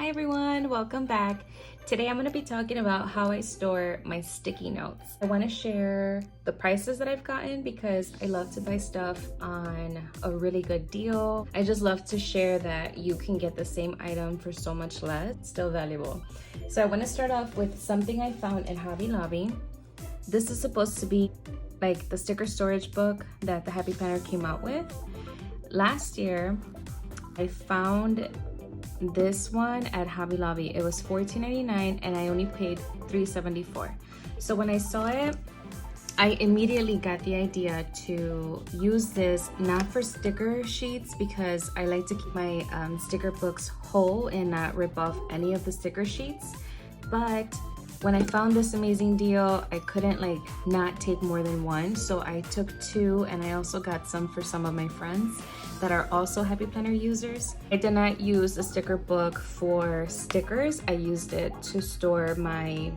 Hi everyone, welcome back. Today I'm going to be talking about how I store my sticky notes. I want to share the prices that I've gotten because I love to buy stuff on a really good deal. I just love to share that you can get the same item for so much less, still valuable. So I want to start off with something I found in Hobby Lobby. This is supposed to be like the sticker storage book that the Happy Planner came out with. Last year, I found this one at Hobby Lobby. It was $14.99 and I only paid $3.74. So when I saw it, I immediately got the idea to use this not for sticker sheets because I like to keep my sticker books whole and not rip off any of the sticker sheets. But when I found this amazing deal, I couldn't not take more than one. So I took two, and I also got some for some of my friends that are also Happy Planner users. I did not use a sticker book for stickers. I used it to store my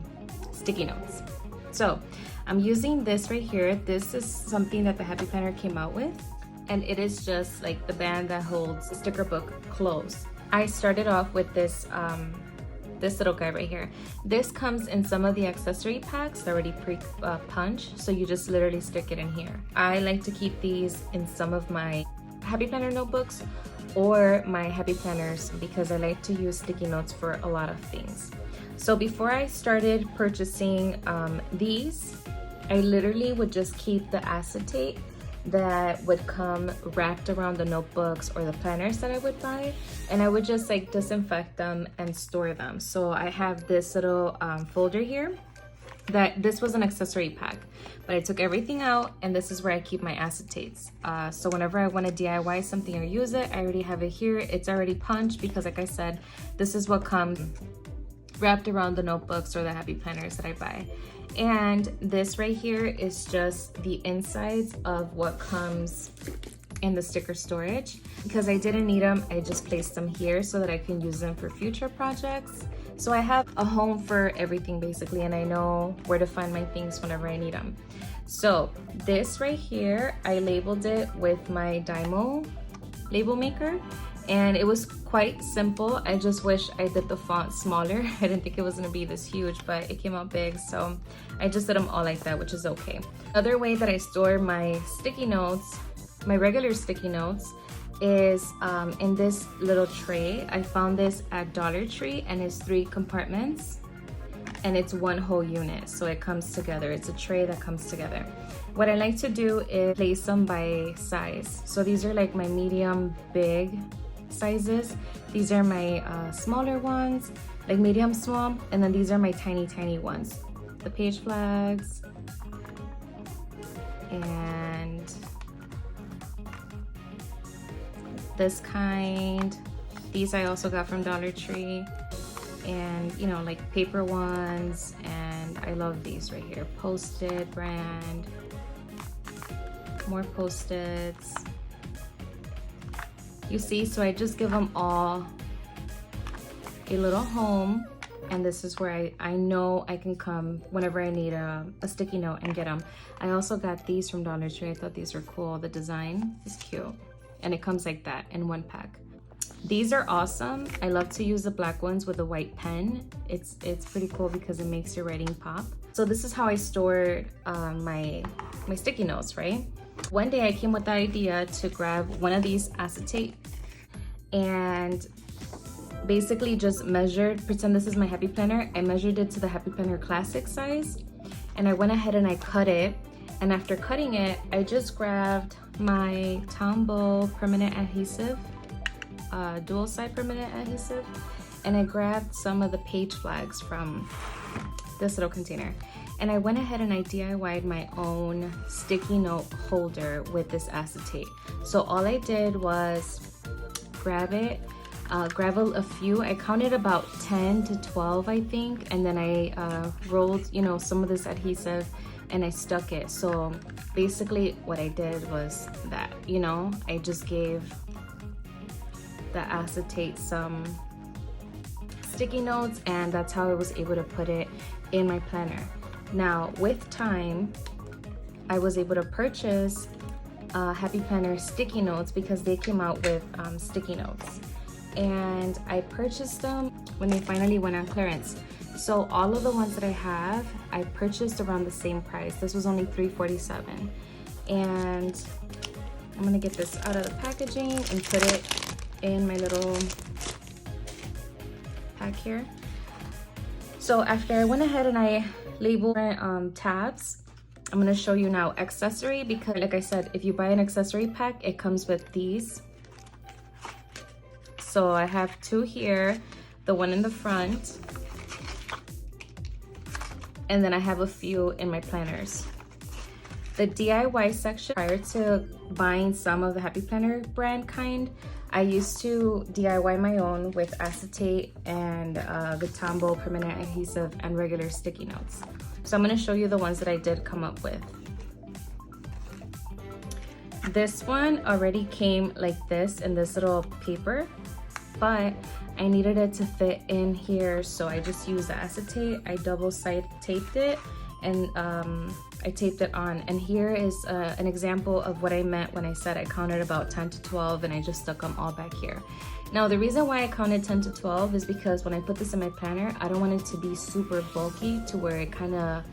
sticky notes. So I'm using this right here. This is something that the Happy Planner came out with, and it is just like the band that holds the sticker book closed. I started off with this little guy right here. This comes in some of the accessory packs already pre-punched, so you just literally stick it in here. I like to keep these in some of my Happy Planner notebooks or my Happy Planners because I like to use sticky notes for a lot of things. So before I started purchasing these, I literally would just keep the acetate that would come wrapped around the notebooks or the planners that I would buy, and I would just disinfect them and store them. So I have this little folder here that this was an accessory pack, but I took everything out, and this is where I keep my acetates. So whenever I want to DIY something or use it, I already have it here. It's already punched because, like I said, this is what comes wrapped around the notebooks or the Happy Planners that I buy. And this right here is just the insides of what comes in the sticker storage. Because I didn't need them, I just placed them here so that I can use them for future projects. So I have a home for everything basically, and I know where to find my things whenever I need them. So this right here, I labeled it with my DYMO label maker, and it was quite simple. I just wish I did the font smaller. I didn't think it was gonna be this huge, but it came out big, so I just did them all like that, which is okay. Other way that I store my sticky notes, my regular sticky notes, is in this little tray. I found this at Dollar Tree, and it's 3 compartments, and it's one whole unit, so it comes together. It's a tray that comes together. What I like to do is place them by size. So these are like my medium, big sizes. These are my smaller ones, like medium small, and then these are my tiny ones. The page flags, and this kind. These I also got from Dollar Tree, and you know, like paper ones, and I love these right here. Post-it brand, more Post-its. You see, so I just give them all a little home, and this is where I know I can come whenever I need a sticky note and get them. I also got these from Dollar Tree. I thought these were cool. The design is cute, and it comes like that in one pack. These are awesome. I love to use the black ones with a white pen. It's pretty cool because it makes your writing pop. So this is how I stored my sticky notes, right? One day I came with the idea to grab one of these acetate and basically just measured, pretend this is my Happy Planner. I measured it to the Happy Planner Classic size, and I went ahead and I cut it. And after cutting it, I just grabbed my Tombow permanent adhesive, dual side permanent adhesive, and I grabbed some of the page flags from this little container. And I went ahead and I DIY'd my own sticky note holder with this acetate. So all I did was grab it, grab a few. I counted about 10 to 12, I think, and then I rolled, you know, some of this adhesive, and I stuck it. So basically what I did was that, you know, I just gave the acetate some sticky notes, and that's how I was able to put it in my planner. Now, with time, I was able to purchase Happy Planner sticky notes because they came out with sticky notes. and I purchased them when they finally went on clearance. So all of the ones that I have, I purchased around the same price. This was only $3.47. And I'm gonna get this out of the packaging and put it in my little pack here. So after I went ahead and I labeled my tabs, I'm gonna show you now accessory, because like I said, if you buy an accessory pack, it comes with these. So I have two here, the one in the front, and then I have a few in my planners. The DIY section, prior to buying some of the Happy Planner brand kind, I used to DIY my own with acetate and the DYMO permanent adhesive and regular sticky notes. So I'm gonna show you the ones that I did come up with. This one already came like this in this little paper, but I needed it to fit in here, so I just used the acetate. I double side taped it, and I taped it on. And here is an example of what I meant when I said I counted about 10 to 12 and I just stuck them all back here. Now the reason why I counted 10 to 12 is because when I put this in my planner, I don't want it to be super bulky to where it kind of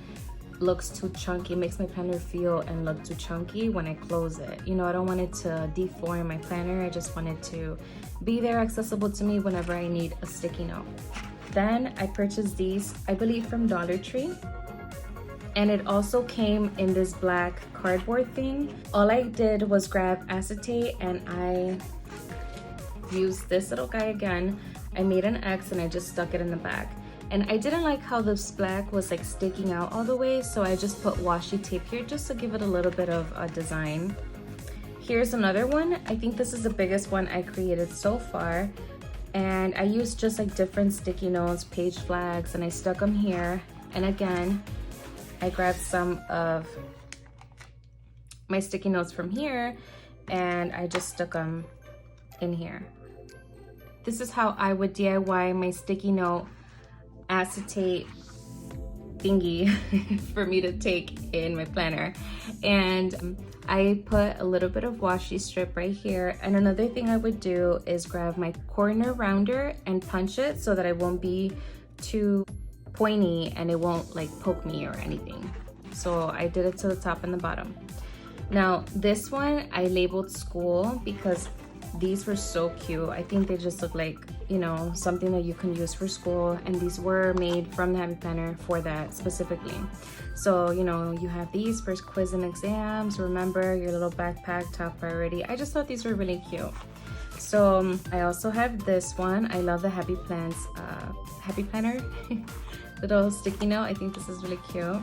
looks too chunky. It makes my planner feel and look too chunky when I close it. You know, I don't want it to deform my planner. I just want it to be there, accessible to me whenever I need a sticky note. Then I purchased these, I believe from Dollar Tree. And it also came in this black cardboard thing. All I did was grab acetate and I used this little guy again. I made an X and I just stuck it in the back. And I didn't like how this black was like sticking out all the way, so I just put washi tape here just to give it a little bit of a design. Here's another one. I think this is the biggest one I created so far. And I used just like different sticky notes, page flags, and I stuck them here. And again, I grabbed some of my sticky notes from here and I just stuck them in here. This is how I would DIY my sticky note acetate thingy for me to take in my planner. And I put a little bit of washi strip right here. And another thing I would do is grab my corner rounder and punch it so that it won't be too pointy and it won't like poke me or anything. So I did it to the top and the bottom. Now this one I labeled school because these were so cute. I think they just look like, you know, something that you can use for school, and these were made from the Happy Planner for that specifically. So, you know, you have these for quiz and exams, remember your little backpack, top priority. I just thought these were really cute. So I also have this one. I love the Happy Planner little sticky note. I think this is really cute.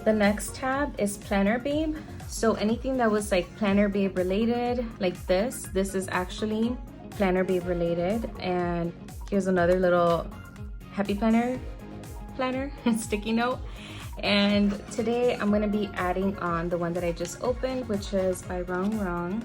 The next tab is Planner Babe. So anything that was like Planner Babe related, like this is actually Planner Babe related. And here's another little Happy Planner sticky note. And today I'm gonna be adding on the one that I just opened, which is by Wrong.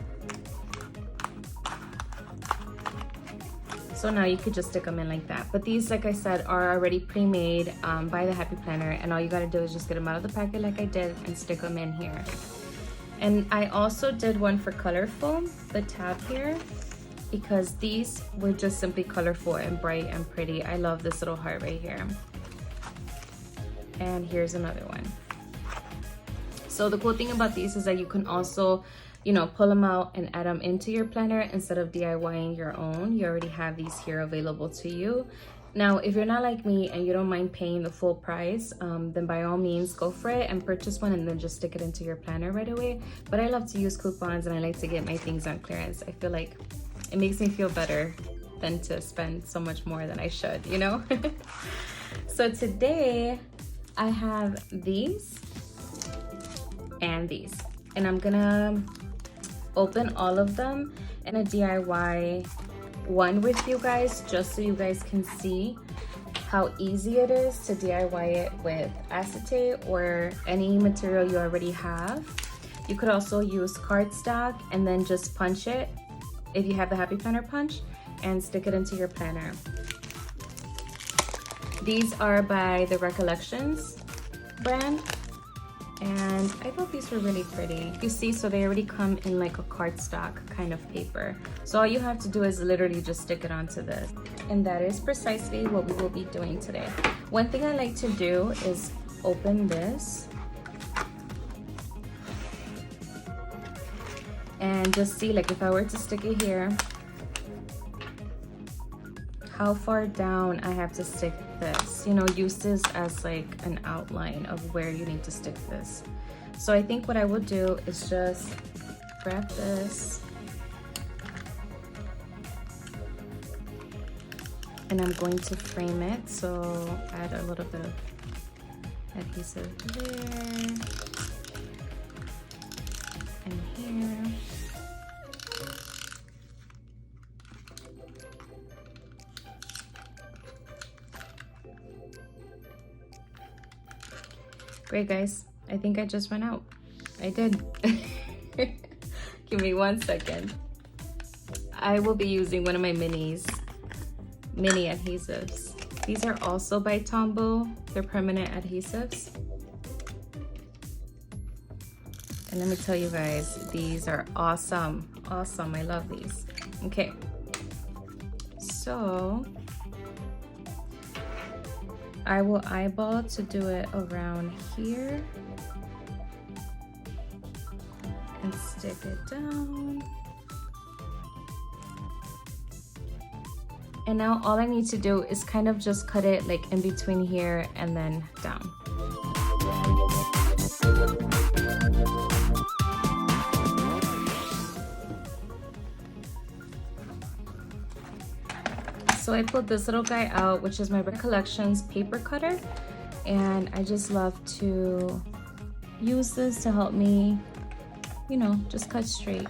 So now you could just stick them in like that. But these, like I said, are already pre-made by the Happy Planner, and all you gotta do is just get them out of the packet like I did and stick them in here. And I also did one for colorful, the tab here, because these were just simply colorful and bright and pretty. I love this little heart right here. And here's another one. So the cool thing about these is that you can also, you know, pull them out and add them into your planner instead of DIYing your own. You already have these here available to you. Now, if you're not like me and you don't mind paying the full price, then by all means go for it and purchase one and then just stick it into your planner right away. But I love to use coupons and I like to get my things on clearance. I feel like it makes me feel better than to spend so much more than I should, you know? So today I have these and these, and I'm gonna open all of them in a DIY one with you guys, just so you guys can see how easy it is to DIY it with acetate or any material you already have. You could also use cardstock and then just punch it if you have the Happy Planner punch and stick it into your planner. These are by the Recollections brand. and I thought these were really pretty. You see, so they already come in like a cardstock kind of paper. So all you have to do is literally just stick it onto this. And that is precisely what we will be doing today. One thing I like to do is open this and just see, like if I were to stick it here, how far down I have to stick this. You know, use this as like an outline of where you need to stick this. So I think what I will do is just grab this and I'm going to frame it. So add a little bit of adhesive there and here. Great, guys. I think I just went out. I did. Give me 1 second. I will be using one of my mini adhesives. These are also by Tombow. They're permanent adhesives. And let me tell you guys, these are awesome. Awesome, I love these. Okay, so I will eyeball to do it around here and stick it down. And now all I need to do is kind of just cut it like in between here and then down. So I pulled this little guy out, which is my Recollections paper cutter, and I just love to use this to help me, you know, just cut straight.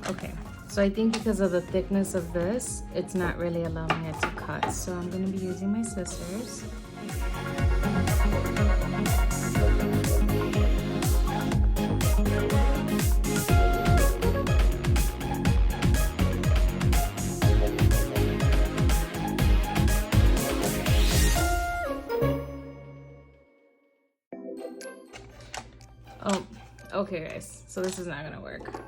Okay, so I think because of the thickness of this, it's not really allowing it to cut. So I'm gonna be using my scissors. Oh, okay guys, so this is not gonna work.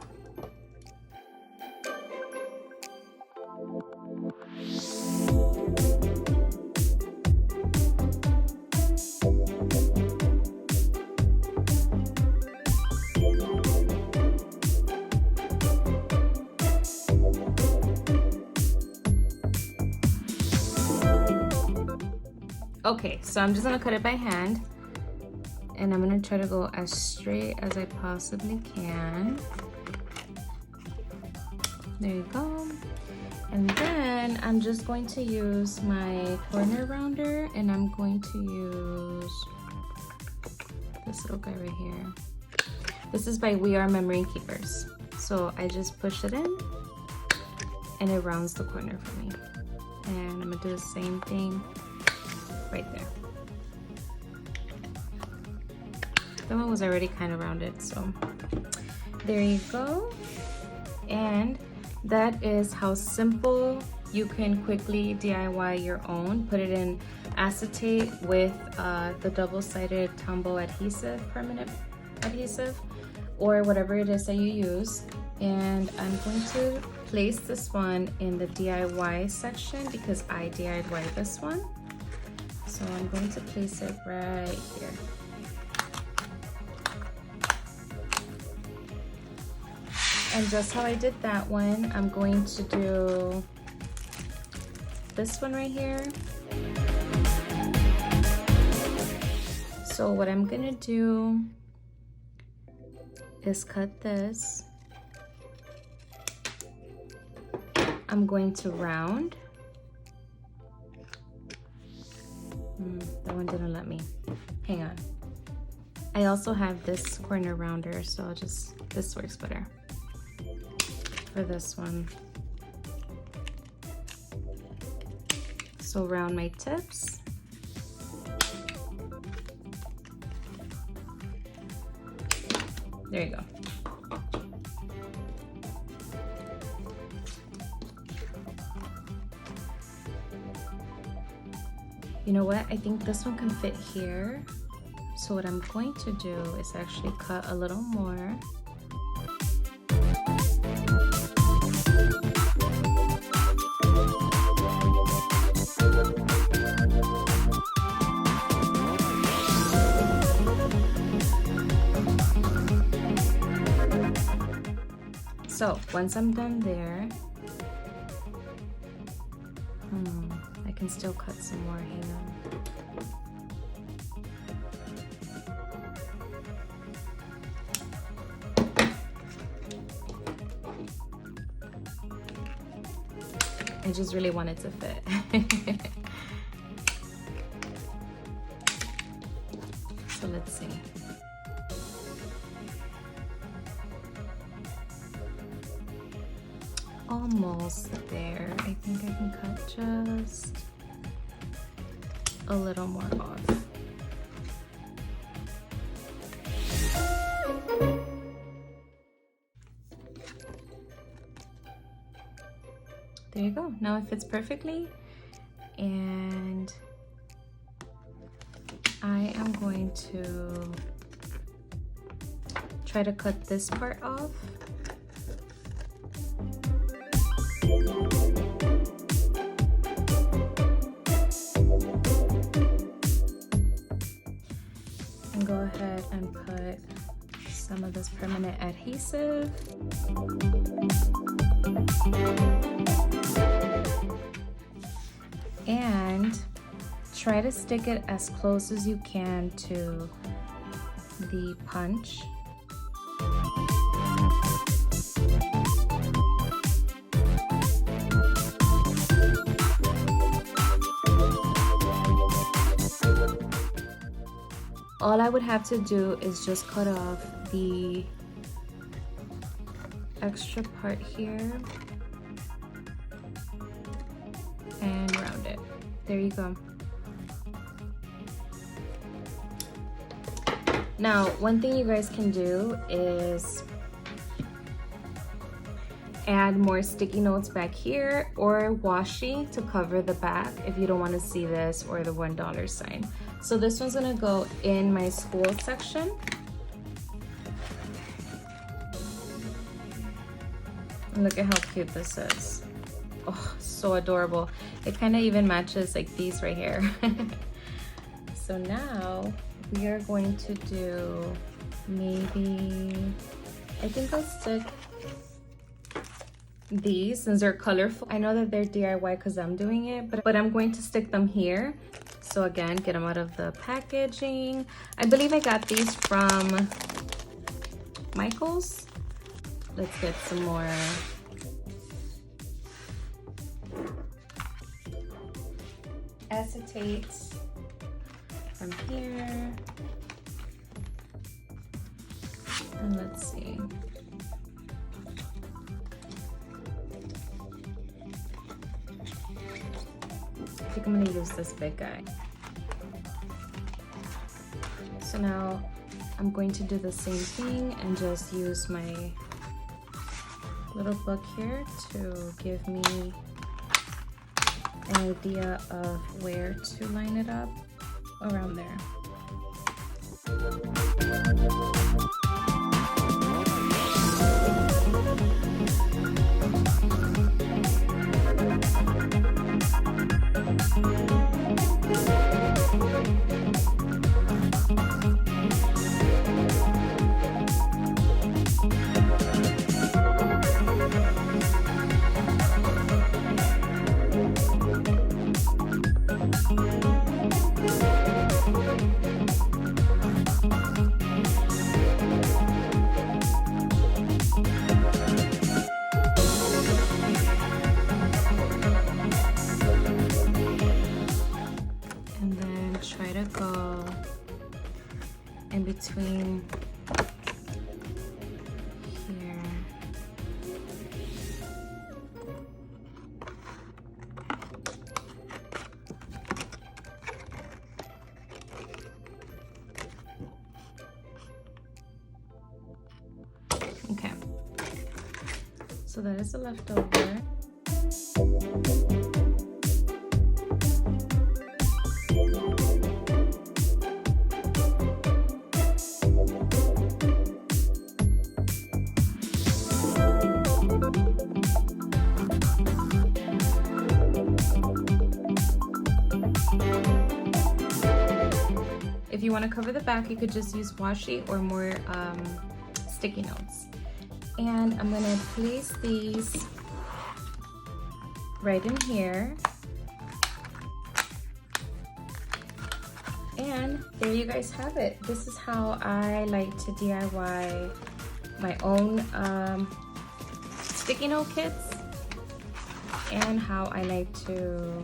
Okay, so I'm just gonna cut it by hand. And I'm gonna try to go as straight as I possibly can. There you go. And then I'm just going to use my corner rounder, and I'm going to use this little guy right here. This is by We Are Memory Keepers. So I just push it in and it rounds the corner for me. And I'm gonna do the same thing right there. That one was already kind of rounded, so there you go. And that is how simple you can quickly DIY your own. Put it in acetate with the double-sided Tombow adhesive, permanent adhesive, or whatever it is that you use. And I'm going to place this one in the DIY section because I DIY this one. So I'm going to place it right here. And just how I did that one, I'm going to do this one right here. So what I'm gonna do is cut this. I'm going to round. That one didn't let me. Hang on. I also have this corner rounder, so I'll just, this works better for this one. So round my tips. There you go. You know what? I think this one can fit here. So what I'm going to do is actually cut a little more. So once I'm done there, I can still cut some more, hang on. I just really want it to fit. So let's see. Almost there. I think I can cut just a little more off. There you go. Now it fits perfectly, and I am going to try to cut this part off. And go ahead and put some of this permanent adhesive. And try to stick it as close as you can to the punch. All I would have to do is just cut off the extra part here and round it. There you go. Now, one thing you guys can do is add more sticky notes back here or washi to cover the back if you don't want to see this or the $1 sign. So this one's gonna go in my school section. And look at how cute this is. Oh, so adorable. It kind of even matches like these right here. So now we are going to do maybe, I think I'll stick these since they're colorful. I know that they're DIY because I'm doing it, but I'm going to stick them here. So again, get them out of the packaging. I believe I got these from Michael's. Let's get some more acetate from here. And let's see. I think I'm gonna use this big guy. So now I'm going to do the same thing and just use my little book here to give me an idea of where to line it up around there. Try to go in between here. Okay, so that is the leftover. If you want to cover the back, you could just use washi or more sticky notes. And I'm gonna place these right in here. And there you guys have it. This is how I like to DIY my own sticky note kits, and how I like to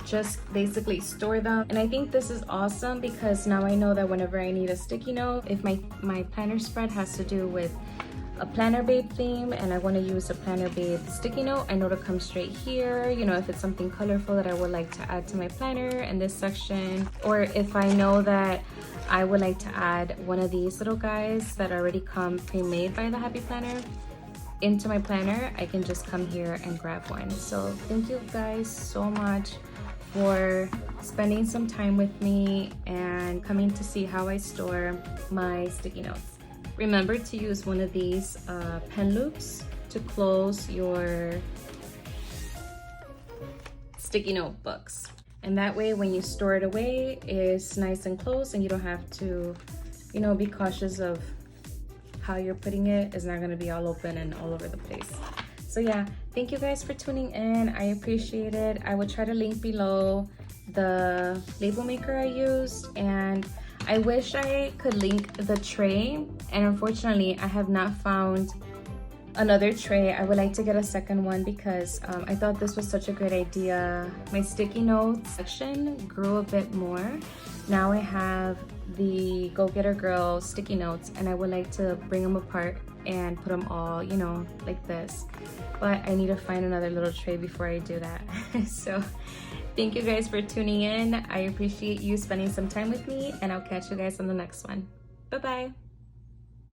just basically store them. And I think this is awesome because now I know that whenever I need a sticky note, if my planner spread has to do with a Planner Babe theme and I want to use a Planner Babe sticky note, I know to come straight here. You know, if it's something colorful that I would like to add to my planner in this section, or if I know that I would like to add one of these little guys that already come pre-made by the Happy Planner into my planner, I can just come here and grab one. So thank you guys so much for spending some time with me and coming to see how I store my sticky notes. Remember to use one of these pen loops to close your sticky note books. And that way when you store it away, it's nice and close and you don't have to, you know, be cautious of how you're putting it. It's not gonna be all open and all over the place. So yeah, thank you guys for tuning in. I appreciate it. I will try to link below the label maker I used, and I wish I could link the tray, and unfortunately I have not found another tray. I would like to get a second one because I thought this was such a great idea. My sticky notes section grew a bit more. Now I have the Go Getter Girl sticky notes, and I would like to bring them apart and put them all, you know, like this. But I need to find another little tray before I do that. So thank you guys for tuning in. I appreciate you spending some time with me, and I'll catch you guys on the next one. Bye-bye.